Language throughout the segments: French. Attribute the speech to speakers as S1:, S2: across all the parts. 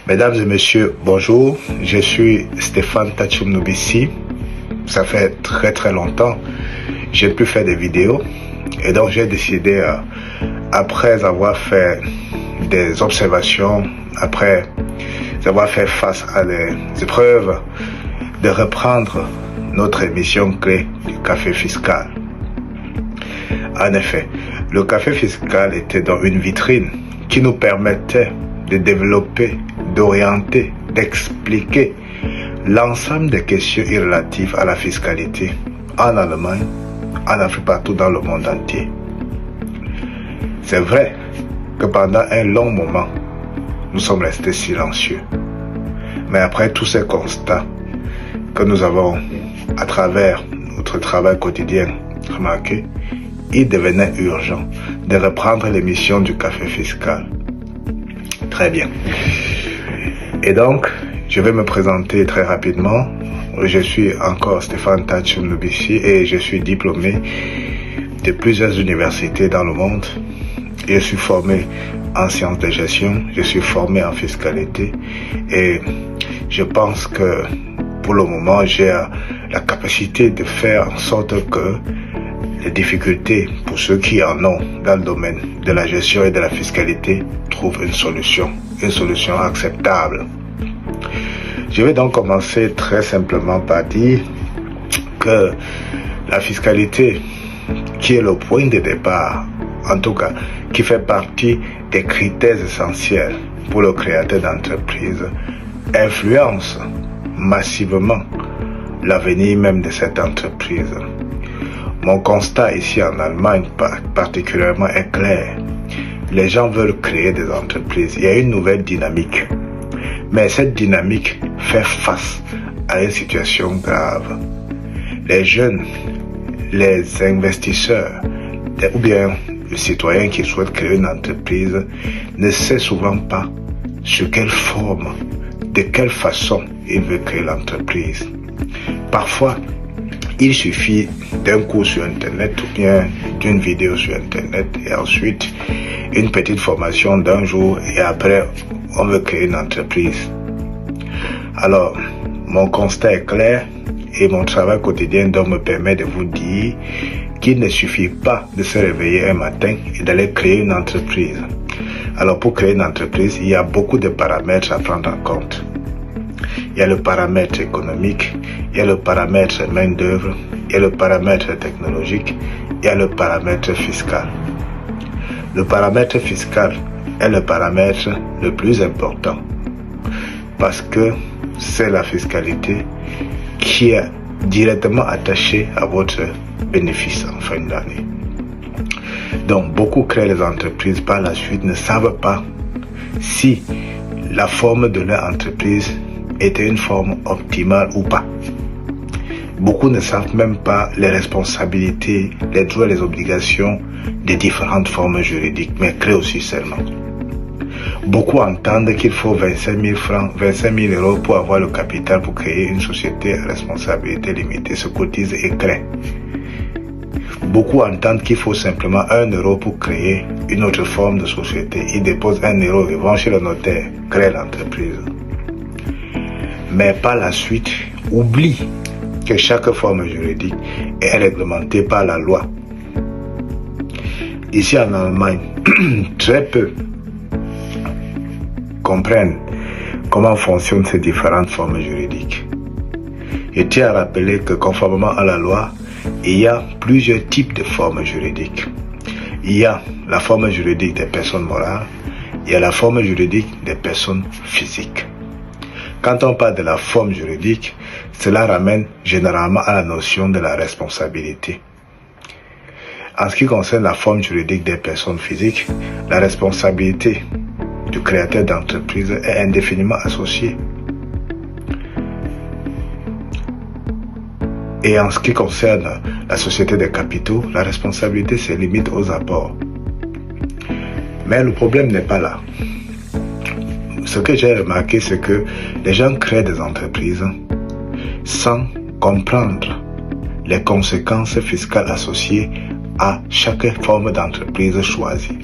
S1: Mesdames et messieurs, bonjour. Je suis Stéphane Tachum-Nubissi. Ça fait très longtemps que j'ai pu faire des vidéos. Et donc j'ai décidé, après avoir fait des observations, après avoir fait face à des épreuves, de reprendre notre émission clé du café fiscal. En effet, le café fiscal était dans une vitrine qui nous permettait de développer, d'orienter, d'expliquer l'ensemble des questions relatives à la fiscalité en Allemagne, en Afrique, partout dans le monde entier. C'est vrai que pendant un long moment, nous sommes restés silencieux. Mais après tous ces constats que nous avons, à travers notre travail quotidien, remarqué, il devenait urgent de reprendre l'émission du café fiscal. Très bien. Et donc, je vais me présenter très rapidement. Je suis encore Stéphane Tachum-Nubissi et je suis diplômé de plusieurs universités dans le monde. Je suis formé en sciences de gestion, je suis formé en fiscalité et je pense que pour le moment, j'ai la capacité de faire en sorte que les difficultés pour ceux qui en ont dans le domaine de la gestion et de la fiscalité trouvent une solution acceptable. Je vais donc commencer très simplement par dire que la fiscalité, qui est le point de départ, en tout cas, qui fait partie des critères essentiels pour le créateur d'entreprise, influence massivement l'avenir même de cette entreprise. Mon constat ici en Allemagne particulièrement est clair. Les gens veulent créer des entreprises. Il y a une nouvelle dynamique. Mais cette dynamique fait face à une situation grave. Les jeunes, les investisseurs, ou bien les citoyens qui souhaitent créer une entreprise ne savent souvent pas sur quelle forme, de quelle façon ils veulent créer l'entreprise. Parfois, il suffit d'un cours sur Internet ou bien d'une vidéo sur Internet et ensuite une petite formation d'un jour et après on veut créer une entreprise. Alors, mon constat est clair et mon travail quotidien donc me permet de vous dire qu'il ne suffit pas de se réveiller un matin et d'aller créer une entreprise. Alors pour créer une entreprise, il y a beaucoup de paramètres à prendre en compte. Il y a le paramètre économique, il y a le paramètre main-d'œuvre, il y a le paramètre technologique, il y a le paramètre fiscal. Le paramètre fiscal est le paramètre le plus important parce que c'est la fiscalité qui est directement attachée à votre bénéfice en fin d'année. Donc beaucoup créent les entreprises par la suite ne savent pas si la forme de leur entreprise était une forme optimale ou pas. Beaucoup ne savent même pas les responsabilités, les droits et les obligations des différentes formes juridiques, mais créent aussi seulement. Beaucoup entendent qu'il faut 25 000 francs, 25 000 euros pour avoir le capital pour créer une société à responsabilité limitée, se cotisent et créent. Beaucoup entendent qu'il faut simplement 1 euro pour créer une autre forme de société. Ils déposent 1 euro et vont chez le notaire, créent l'entreprise. Mais par la suite, oublie que chaque forme juridique est réglementée par la loi. Ici en Allemagne, très peu comprennent comment fonctionnent ces différentes formes juridiques. Je tiens à rappeler que conformément à la loi, il y a plusieurs types de formes juridiques. Il y a la forme juridique des personnes morales, il y a la forme juridique des personnes physiques. Quand on parle de la forme juridique, cela ramène généralement à la notion de la responsabilité. En ce qui concerne la forme juridique des personnes physiques, la responsabilité du créateur d'entreprise est indéfiniment associée. Et en ce qui concerne la société des capitaux, la responsabilité se limite aux apports. Mais le problème n'est pas là. Ce que j'ai remarqué, c'est que les gens créent des entreprises sans comprendre les conséquences fiscales associées à chaque forme d'entreprise choisie.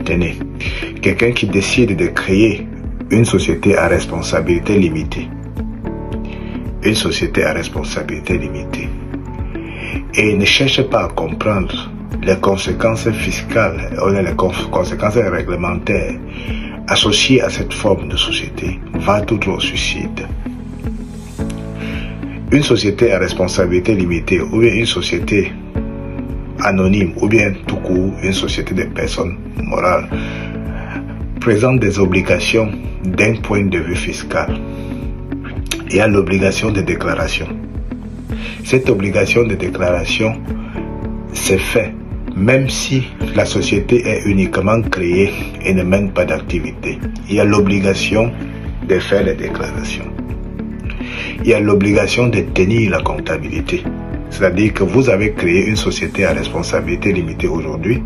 S1: Tenez, quelqu'un qui décide de créer une société à responsabilité limitée. Une société à responsabilité limitée. Et ne cherche pas à comprendre les conséquences fiscales ou les conséquences réglementaires associées à cette forme de société, va tout droit au suicide. Une société à responsabilité limitée ou bien une société anonyme ou bien tout court une société de personnes morales présente des obligations d'un point de vue fiscal. Il y a l'obligation de déclaration. Cette obligation de déclaration c'est fait même si la société est uniquement créée et ne mène pas d'activité. Il y a l'obligation de faire les déclarations. Il y a l'obligation de tenir la comptabilité. C'est-à-dire que vous avez créé une société à responsabilité limitée aujourd'hui.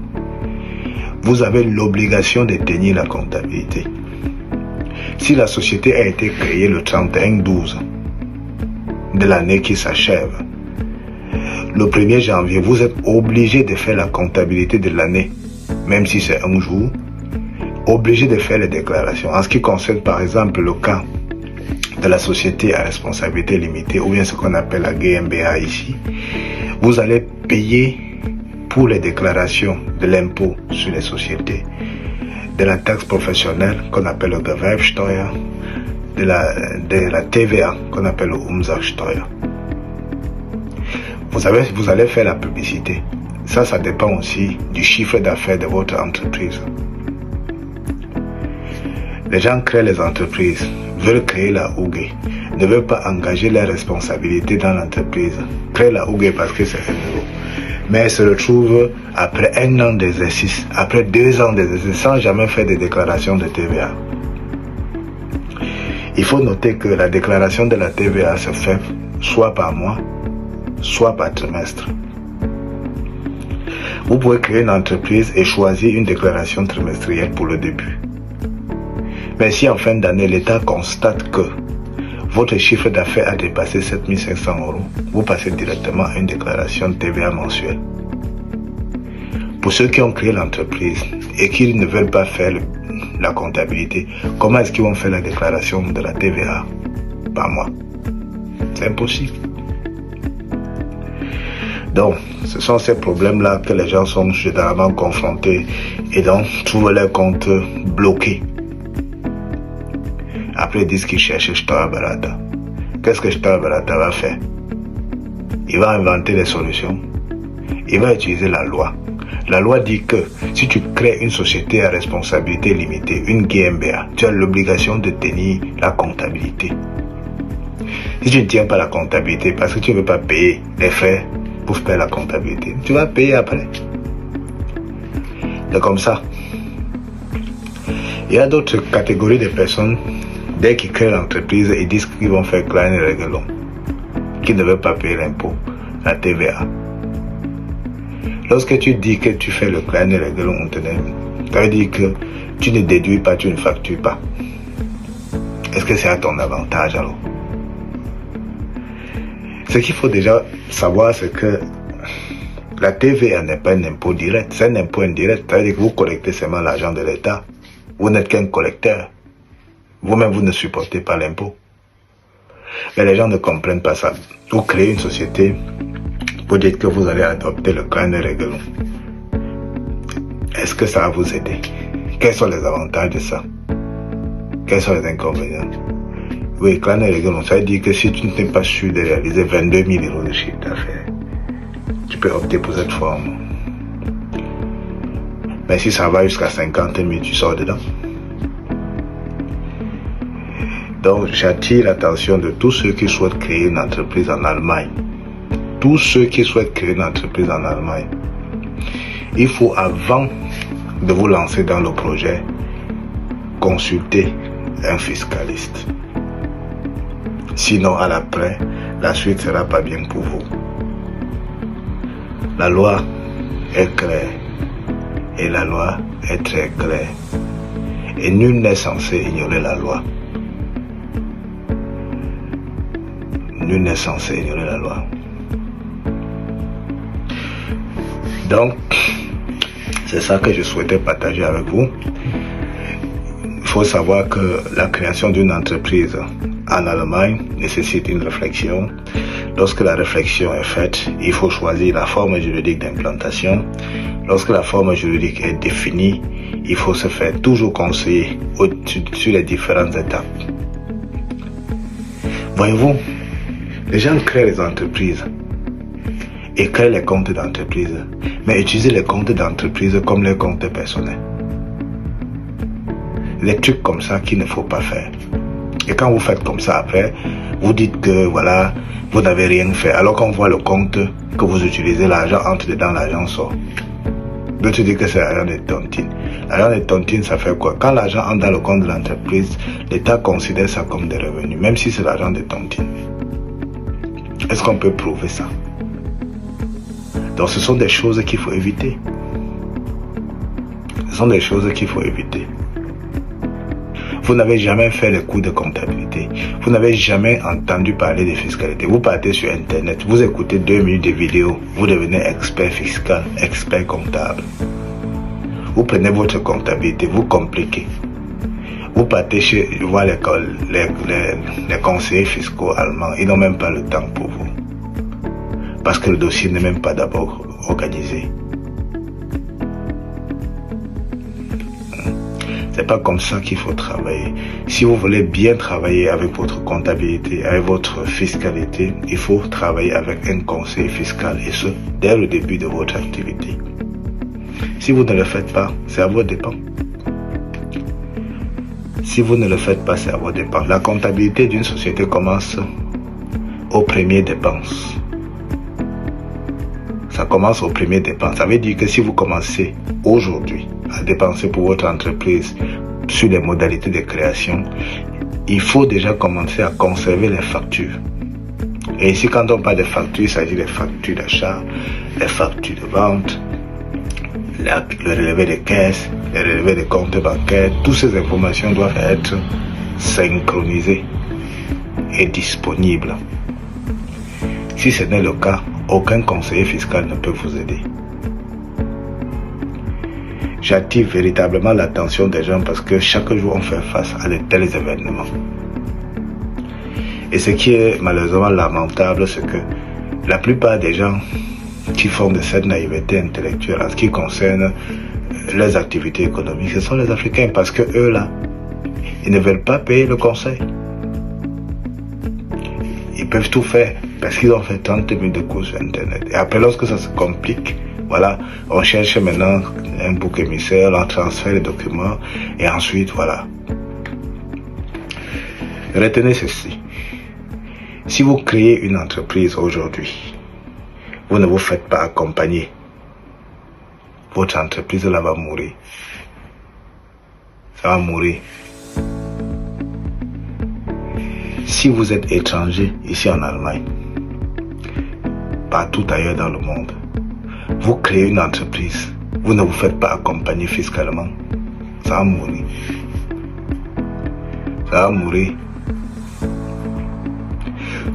S1: Vous avez l'obligation de tenir la comptabilité. Si la société a été créée le 31/12 de l'année qui s'achève, le 1er janvier, vous êtes obligé de faire la comptabilité de l'année, même si c'est un jour, obligé de faire les déclarations. En ce qui concerne par exemple le cas de la société à responsabilité limitée, ou bien ce qu'on appelle la GmbH ici, vous allez payer pour les déclarations de l'impôt sur les sociétés, de la taxe professionnelle qu'on appelle le Gewerbsteuer, de la TVA qu'on appelle le Umsatzsteuer. Vous allez faire la publicité. Ça dépend aussi du chiffre d'affaires de votre entreprise. Les gens créent les entreprises, veulent créer la hougue, ne veulent pas engager leurs responsabilités dans l'entreprise. Créent la hougue parce que c'est 1 euro. Mais elles se retrouvent après 1 an d'exercice, après 2 ans d'exercice, sans jamais faire de déclaration de TVA. Il faut noter que la déclaration de la TVA se fait soit par mois, soit par trimestre. Vous pouvez créer une entreprise et choisir une déclaration trimestrielle pour le début. Mais si en fin d'année, l'État constate que votre chiffre d'affaires a dépassé 7 500 €, vous passez directement à une déclaration de TVA mensuelle. Pour ceux qui ont créé l'entreprise et qui ne veulent pas faire la comptabilité, comment est-ce qu'ils vont faire la déclaration de la TVA par mois? C'est impossible. Donc, ce sont ces problèmes-là que les gens sont généralement confrontés et donc trouvent leurs comptes bloqués. Après, ils disent qu'ils cherchent Steuer Berater. Qu'est-ce que Steuer Berater va faire? Il va inventer des solutions. Il va utiliser la loi. La loi dit que si tu crées une société à responsabilité limitée, une GmbH, tu as l'obligation de tenir la comptabilité. Si tu ne tiens pas la comptabilité parce que tu ne veux pas payer les frais pour faire la comptabilité, tu vas payer après. C'est comme ça. Il y a d'autres catégories de personnes, dès qu'ils créent l'entreprise, ils disent qu'ils vont faire kleine Regelung, qui ne veulent pas payer l'impôt, la TVA. Lorsque tu dis que tu fais le kleine Regelung, ça veut dire que tu ne déduis pas, tu ne factures pas. Est-ce que c'est à ton avantage alors? Ce qu'il faut déjà savoir, c'est que la TVA n'est pas un impôt direct, c'est un impôt indirect. Ça veut dire que vous collectez seulement l'argent de l'État. Vous n'êtes qu'un collecteur. Vous-même, vous ne supportez pas l'impôt. Mais les gens ne comprennent pas ça. Vous créez une société, vous dites que vous allez adopter le kleine Regelung. Est-ce que ça va vous aider? Quels sont les avantages de ça? Quels sont les inconvénients? Oui, kleine Regelung, ça veut dire que si tu n'es pas sûr de réaliser 22 000 € de chiffre d'affaires, tu peux opter pour cette forme. Mais si ça va jusqu'à 50 000, tu sors dedans. Donc, j'attire l'attention de tous ceux qui souhaitent créer une entreprise en Allemagne. Tous ceux qui souhaitent créer une entreprise en Allemagne. Il faut, avant de vous lancer dans le projet, consulter un fiscaliste. Sinon, à l'après, la suite sera pas bien pour vous. La loi est claire. Et la loi est très claire. Et nul n'est censé ignorer la loi. Nul n'est censé ignorer la loi. Donc, c'est ça que je souhaitais partager avec vous. Il faut savoir que la création d'une entreprise en Allemagne nécessite une réflexion. Lorsque la réflexion est faite, il faut choisir la forme juridique d'implantation. Lorsque la forme juridique est définie, il faut se faire toujours conseiller sur les différentes étapes. Voyez-vous, les gens créent les entreprises et créent les comptes d'entreprise, mais utilisent les comptes d'entreprise comme les comptes personnels. Les trucs comme ça qu'il ne faut pas faire. Et quand vous faites comme ça après, vous dites que voilà, vous n'avez rien fait. Alors qu'on voit le compte que vous utilisez, l'argent entre dedans, l'argent sort. D'autres disent que c'est l'argent des tontines. L'argent des tontines, ça fait quoi? Quand l'argent entre dans le compte de l'entreprise, l'État considère ça comme des revenus, même si c'est l'argent des tontines. Est-ce qu'on peut prouver ça? Donc ce sont des choses qu'il faut éviter. Ce sont des choses qu'il faut éviter. Vous n'avez jamais fait les cours de comptabilité. Vous n'avez jamais entendu parler de fiscalité. Vous partez sur Internet, vous écoutez 2 minutes de vidéo, vous devenez expert fiscal, expert comptable. Vous prenez votre comptabilité, vous compliquez. Vous partez chez voir les conseillers fiscaux allemands, ils n'ont même pas le temps pour vous. Parce que le dossier n'est même pas d'abord organisé. C'est pas comme ça qu'il faut travailler. Si vous voulez bien travailler avec votre comptabilité, avec votre fiscalité, il faut travailler avec un conseiller fiscal et ce, dès le début de votre activité. Si vous ne le faites pas, c'est à vos dépens. Si vous ne le faites pas, c'est à vos dépens. La comptabilité d'une société commence aux premières dépenses. Ça commence aux premières dépenses. Ça veut dire que si vous commencez aujourd'hui à dépenser pour votre entreprise sur les modalités de création, il faut déjà commencer à conserver les factures. Et ici, quand on parle de factures, il s'agit des factures d'achat, les factures de vente, le relevé des caisses, le relevé des comptes bancaires. Toutes ces informations doivent être synchronisées et disponibles. Si ce n'est le cas, aucun conseiller fiscal ne peut vous aider. J'attire véritablement l'attention des gens parce que chaque jour on fait face à de tels événements. Et ce qui est malheureusement lamentable, c'est que la plupart des gens qui font de cette naïveté intellectuelle en ce qui concerne les activités économiques, ce sont les Africains parce que eux là, ils ne veulent pas payer le conseil. Ils peuvent tout faire parce qu'ils ont fait 30 minutes de cours sur Internet. Et après, lorsque ça se complique, voilà, on cherche maintenant un bouc émissaire, on transfère les documents et ensuite, voilà. Retenez ceci. Si vous créez une entreprise aujourd'hui, vous ne vous faites pas accompagner. Votre entreprise là va mourir. Ça va mourir. Si vous êtes étranger ici en Allemagne, partout ailleurs dans le monde, vous créez une entreprise, vous ne vous faites pas accompagner fiscalement, ça va mourir. Ça va mourir.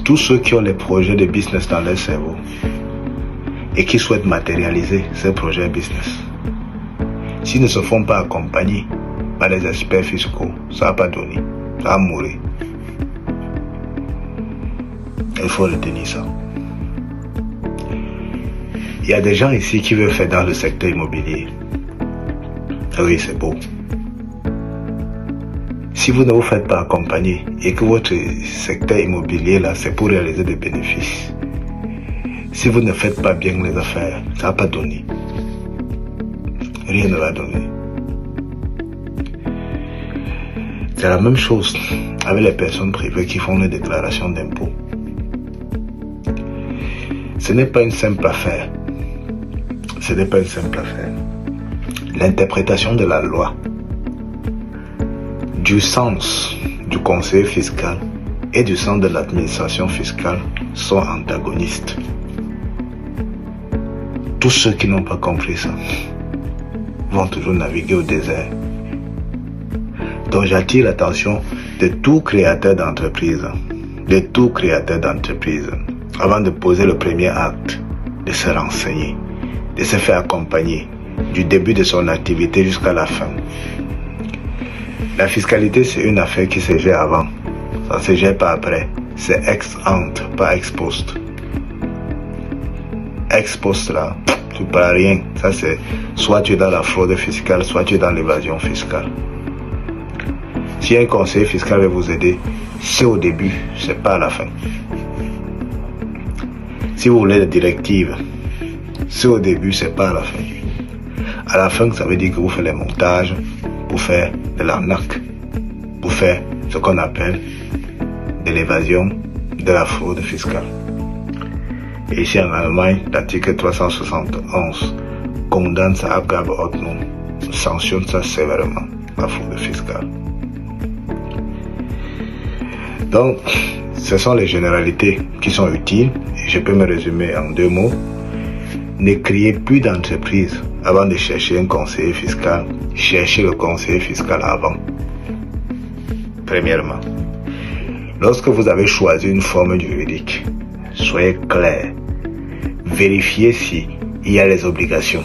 S1: Tous ceux qui ont les projets de business dans leur cerveau et qui souhaitent matérialiser ces projets business, s'ils ne se font pas accompagner par les experts fiscaux, ça va pas donner, ça va mourir. Il faut retenir ça. Il y a des gens ici qui veulent faire dans le secteur immobilier. Oui, c'est beau. Si vous ne vous faites pas accompagner et que votre secteur immobilier là, c'est pour réaliser des bénéfices, si vous ne faites pas bien les affaires, ça ne va pas donner. Rien ne va donner. C'est la même chose avec les personnes privées qui font les déclarations d'impôts. Ce n'est pas une simple affaire. Ce n'est pas une simple affaire. L'interprétation de la loi, du sens du conseiller fiscal et du sens de l'administration fiscale sont antagonistes. Tous ceux qui n'ont pas compris ça vont toujours naviguer au désert. Donc j'attire l'attention de tout créateur d'entreprise, avant de poser le premier acte, de se renseigner, de se faire accompagner du début de son activité jusqu'à la fin. La fiscalité, c'est une affaire qui se gère avant. Ça ne se gère pas après. C'est ex ante, pas ex post. Ex post là, tu ne parles rien. Ça c'est soit tu es dans la fraude fiscale, soit tu es dans l'évasion fiscale. Si un conseiller fiscal veut vous aider, c'est au début, c'est pas à la fin. Si vous voulez des directives, c'est au début, c'est pas à la fin. À la fin, ça veut dire que vous faites les montages pour faire de l'arnaque, pour faire ce qu'on appelle de l'évasion, de la fraude fiscale. Et ici en Allemagne, l'article 371 condamne ça à Abgabeordnung, sanctionne ça sévèrement, la fraude fiscale. Donc, ce sont les généralités qui sont utiles, et je peux me résumer en 2 mots. Ne créez plus d'entreprise avant de chercher un conseiller fiscal. Cherchez le conseiller fiscal avant. Premièrement, lorsque vous avez choisi une forme juridique, soyez clair. Vérifiez s'il y a les obligations.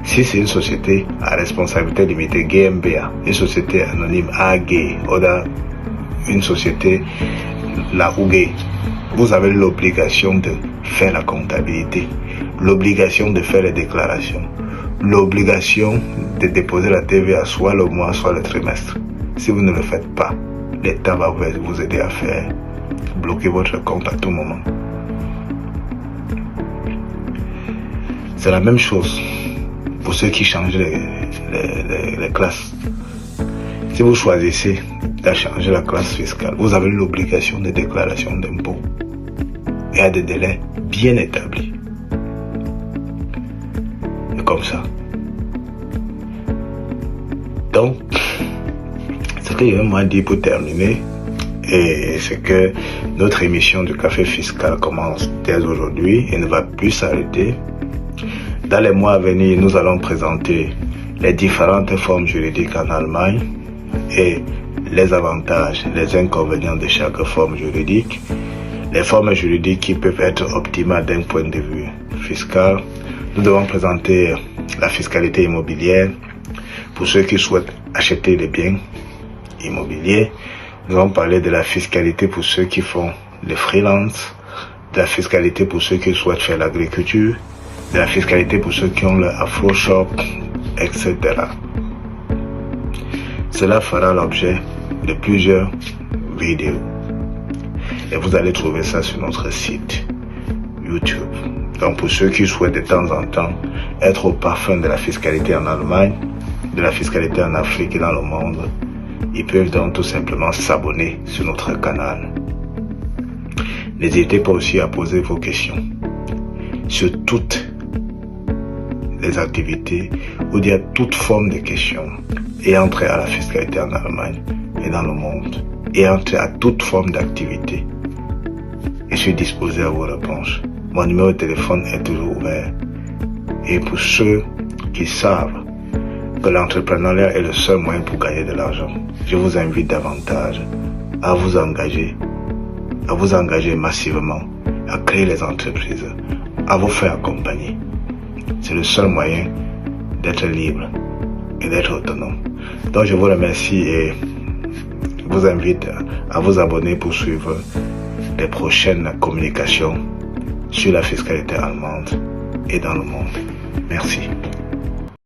S1: Si c'est une société à responsabilité limitée GmbH, une société anonyme AG, ou une société la UG, vous avez l'obligation de faire la comptabilité, l'obligation de faire les déclarations, l'obligation de déposer la TVA soit le mois, soit le trimestre. Si vous ne le faites pas, l'État va vous aider à faire bloquer votre compte à tout moment. C'est la même chose pour ceux qui changent les classes. Si vous choisissez de changer la classe fiscale, vous avez l'obligation de déclaration d'impôt et à des délais bien établis. Et comme ça. Donc, ce que je vais moi dire pour terminer, et c'est que notre émission du Café Fiscal commence dès aujourd'hui et ne va plus s'arrêter. Dans les mois à venir, nous allons présenter les différentes formes juridiques en Allemagne et les avantages, les inconvénients de chaque forme juridique, les formes juridiques qui peuvent être optimales d'un point de vue fiscal. Nous devons présenter la fiscalité immobilière pour ceux qui souhaitent acheter des biens immobiliers. Nous allons parler de la fiscalité pour ceux qui font le freelance, de la fiscalité pour ceux qui souhaitent faire l'agriculture, de la fiscalité pour ceux qui ont le Afro Shop, etc. Cela fera l'objet de plusieurs vidéos. Et vous allez trouver ça sur notre site YouTube. Donc pour ceux qui souhaitent de temps en temps être au parfum de la fiscalité en Allemagne, de la fiscalité en Afrique et dans le monde, ils peuvent donc tout simplement s'abonner sur notre canal. N'hésitez pas aussi à poser vos questions sur toutes les activités ou il y a toute forme de questions ayant trait à la fiscalité en Allemagne et dans le monde, ayant trait à toute forme d'activité. Je suis disposé à vos réponses. Mon numéro de téléphone est toujours ouvert. Et pour ceux qui savent que l'entrepreneuriat est le seul moyen pour gagner de l'argent, je vous invite davantage à vous engager massivement, à créer les entreprises, à vous faire accompagner. C'est le seul moyen d'être libre et d'être autonome. Donc je vous remercie et vous invite à vous abonner pour suivre les prochaines communications sur la fiscalité allemande et dans le monde. Merci.